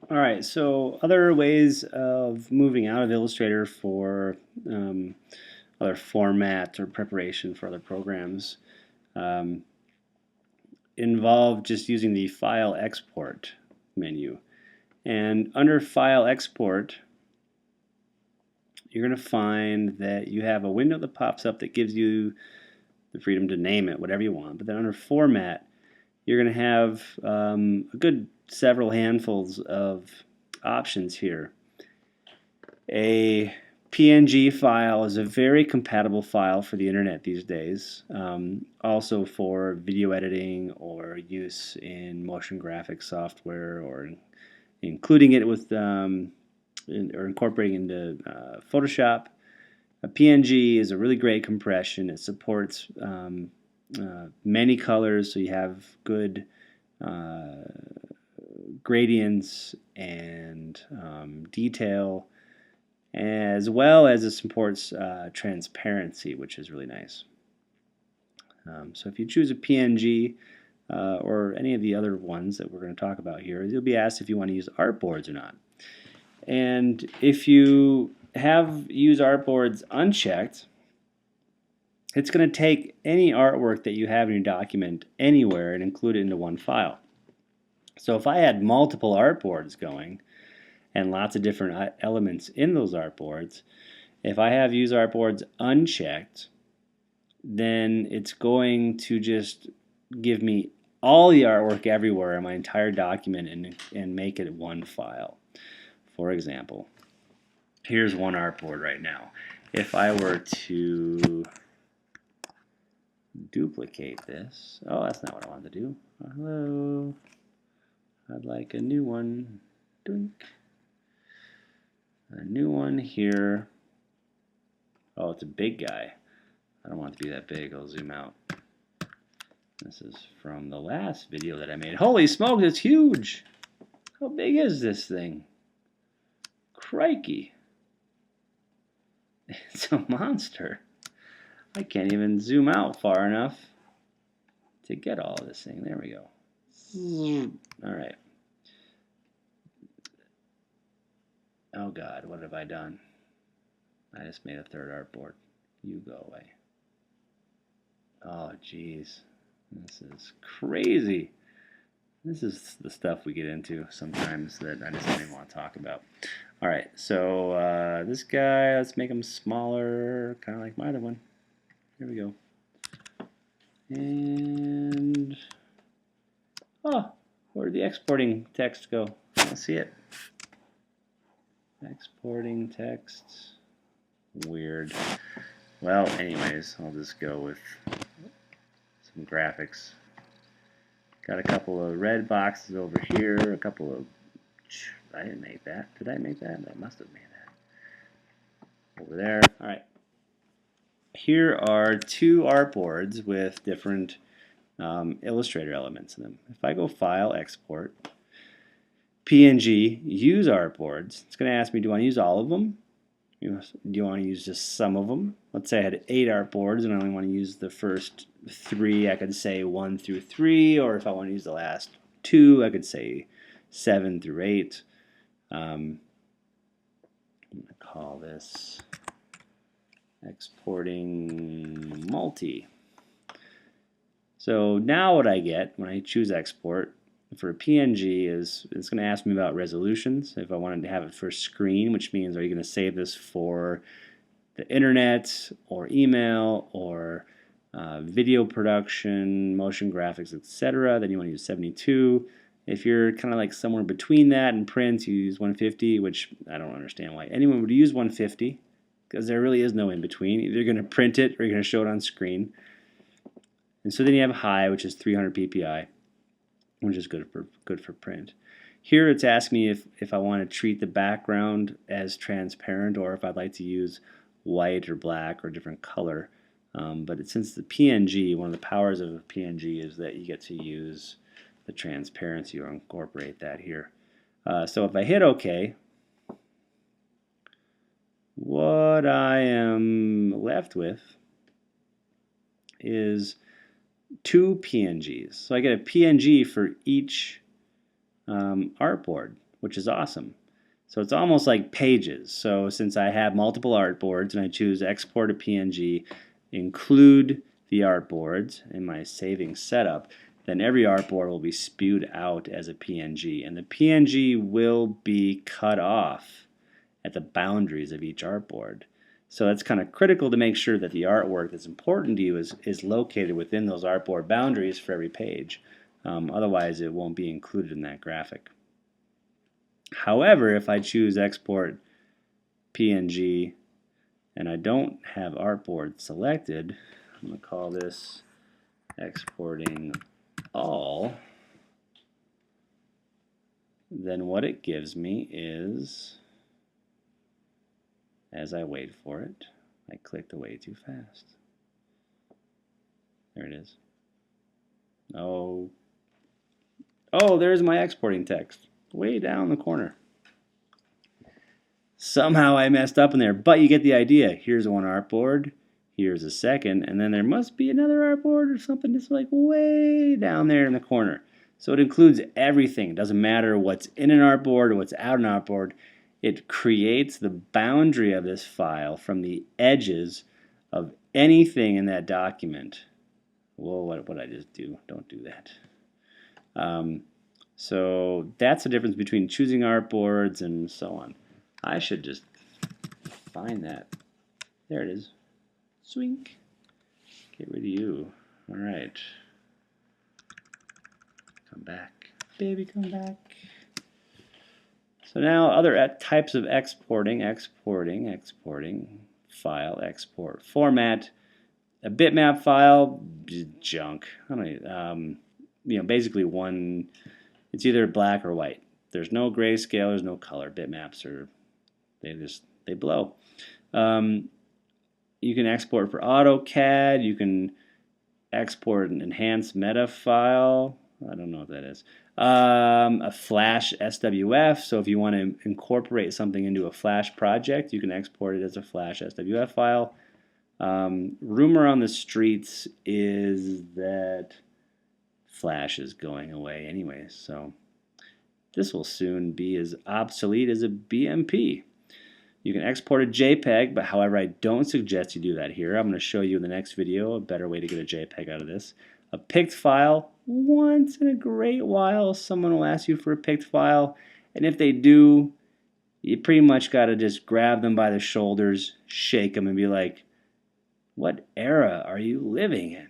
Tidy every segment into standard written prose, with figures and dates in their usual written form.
All right, so other ways of moving out of Illustrator for other format or preparation for other programs um, involve just using the File Export menu. And under File Export, you're going to find that you have a window that pops up that gives you the freedom to name it whatever you want. But then under Format, you're going to have a good several handfuls of options here. A PNG file is a very compatible file for the internet these days, also for video editing or use in motion graphics software or including it with or incorporating into Photoshop. A PNG is a really great compression. It supports many colors, so you have good gradients and detail, as well as it supports transparency, which is really nice. So if you choose a PNG or any of the other ones that we're going to talk about here, you'll be asked if you want to use artboards or not. And if you have use artboards unchecked, it's going to take any artwork that you have in your document anywhere and include it into one file. So if I had multiple artboards going and lots of different elements in those artboards, if I have use artboards unchecked, then it's going to just give me all the artwork everywhere in my entire document and make it one file. For example, here's one artboard right now. If I were to duplicate this, oh, that's not what I wanted to do. Hello, I'd like a new one. Doink. A new one here. Oh, it's a big guy. I don't want it to be that big. I'll zoom out. This is from the last video that I made. Holy smokes, it's huge! How big is this thing? Crikey. It's a monster. I can't even zoom out far enough to get all of this thing. There we go. Alright. Oh God, what have I done? I just made a third artboard. You go away. Oh geez. This is crazy. This is the stuff we get into sometimes that I just don't even want to talk about. Alright, so this guy, let's make him smaller, kind of like my other one. Here we go. And, oh, where did the exporting text go? I don't see it. Exporting text. Weird. Well, anyways, I'll just go with some graphics. Got a couple of red boxes over here, a couple of... I didn't make that. Did I make that? I must have made that. Over there. Alright. Here are two artboards with different Illustrator elements in them. If I go File, Export, PNG, Use Artboards, it's going to ask me, do I want to use all of them? Do you want to use just some of them? Let's say I had 8 artboards and I only want to use the first 3. I could say 1 through 3, or if I want to use the last 2, I could say 7 through 8. I'm going to call this exporting multi. So now what I get when I choose export for a PNG is it's going to ask me about resolutions. If I wanted to have it for screen, which means are you going to save this for the internet or email or video production, motion graphics, etc., then you want to use 72. If you're kind of like somewhere between that and print, you use 150, which I don't understand why anyone would use 150, because there really is no in between. Either you're going to print it or you're going to show it on screen. And so then you have high, which is 300 ppi, which is good for print. Here it's asking me if I want to treat the background as transparent or if I'd like to use white or black or a different color. But since the PNG, one of the powers of a PNG is that you get to use the transparency or incorporate that here. So if I hit OK, what I am left with is 2 PNGs. So I get a PNG for each artboard. which is awesome. So it's almost like pages. So since I have multiple artboards and I choose export to PNG, include the artboards in my saving setup, then every artboard will be spewed out as a PNG, and the PNG will be cut off at the boundaries of each artboard. So it's kind of critical to make sure that the artwork that's important to you is located within those artboard boundaries for every page. Otherwise, it won't be included in that graphic. However, if I choose export PNG and I don't have artboard selected, I'm going to call this exporting all, then what it gives me is, as I wait for it, I clicked way too fast. There it is. Oh, there's my exporting text, way down in the corner. Somehow I messed up in there, but you get the idea. Here's one artboard, here's a second, and then there must be another artboard or something that's like way down there in the corner. So it includes everything. It doesn't matter what's in an artboard or what's out an artboard. It creates the boundary of this file from the edges of anything in that document. Whoa, what did I just do? Don't do that. So that's the difference between choosing artboards and so on. I should just find that. There it is. Swink. Get rid of you. All right. Come back. Baby, come back. So now other types of exporting, file, export, format. A bitmap file, junk. I don't know, basically one, it's either black or white. There's no grayscale, there's no color. Bitmaps are, they blow. You can export for AutoCAD, you can export an enhanced meta file. I don't know what that is. A Flash SWF, so if you want to incorporate something into a Flash project, you can export it as a Flash SWF file. Rumor on the streets is that Flash is going away anyway, so this will soon be as obsolete as a BMP. You can export a JPEG, but however, I don't suggest you do that here. I'm going to show you in the next video a better way to get a JPEG out of this. A picked file, once in a great while, someone will ask you for a picked file, and if they do, you pretty much got to just grab them by the shoulders, shake them, and be like, what era are you living in?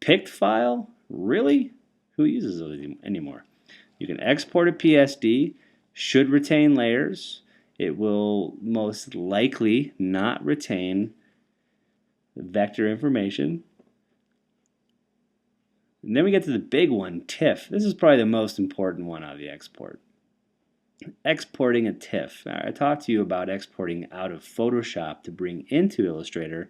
Picked file? Really? Who uses those anymore? You can export a PSD, should retain layers. It will most likely not retain vector information. And then we get to the big one, TIFF. This is probably the most important one out of the export. Exporting a TIFF. Now, I talked to you about exporting out of Photoshop to bring into Illustrator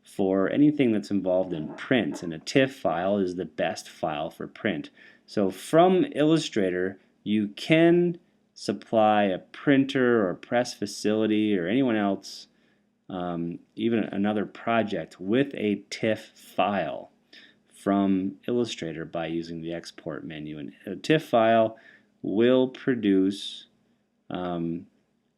for anything that's involved in print, and a TIFF file is the best file for print. So from Illustrator, you can supply a printer or press facility or anyone else, even another project, with a TIFF file from Illustrator by using the export menu. And a TIFF file will produce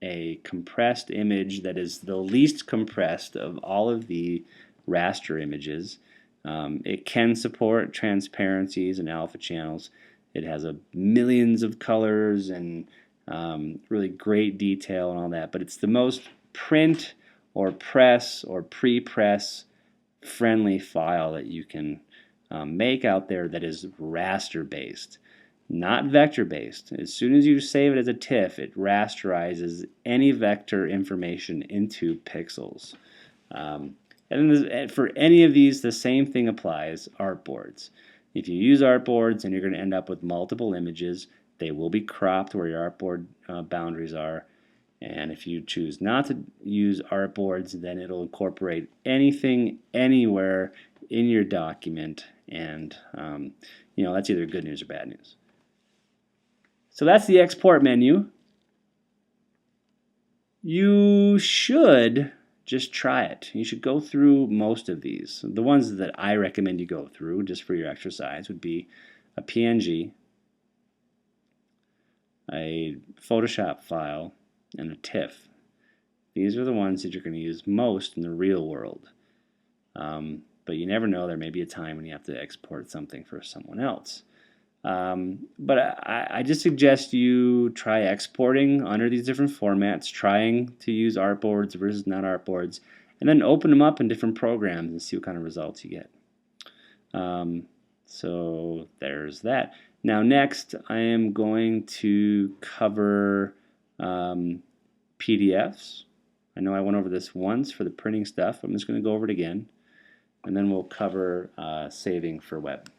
a compressed image that is the least compressed of all of the raster images. It can support transparencies and alpha channels. It has millions of colors and really great detail and all that, but it's the most print or press or pre-press friendly file that you can make out there that is raster based, not vector based. As soon as you save it as a TIFF, it rasterizes any vector information into pixels. And for any of these, the same thing applies. Artboards. If you use artboards and you're going to end up with multiple images, they will be cropped where your artboard boundaries are. And if you choose not to use artboards, then it'll incorporate anything, anywhere in your document. And that's either good news or bad news. So that's the export menu. You should just try it. You should go through most of these. The ones that I recommend you go through, just for your exercise, would be a PNG, a Photoshop file, and a TIFF. These are the ones that you're going to use most in the real world. But you never know, there may be a time when you have to export something for someone else. But I just suggest you try exporting under these different formats, trying to use Artboards versus not Artboards, and then open them up in different programs and see what kind of results you get. So there's that. Now next I am going to cover PDFs. I know I went over this once for the printing stuff. I'm just going to go over it again, and then we'll cover saving for web.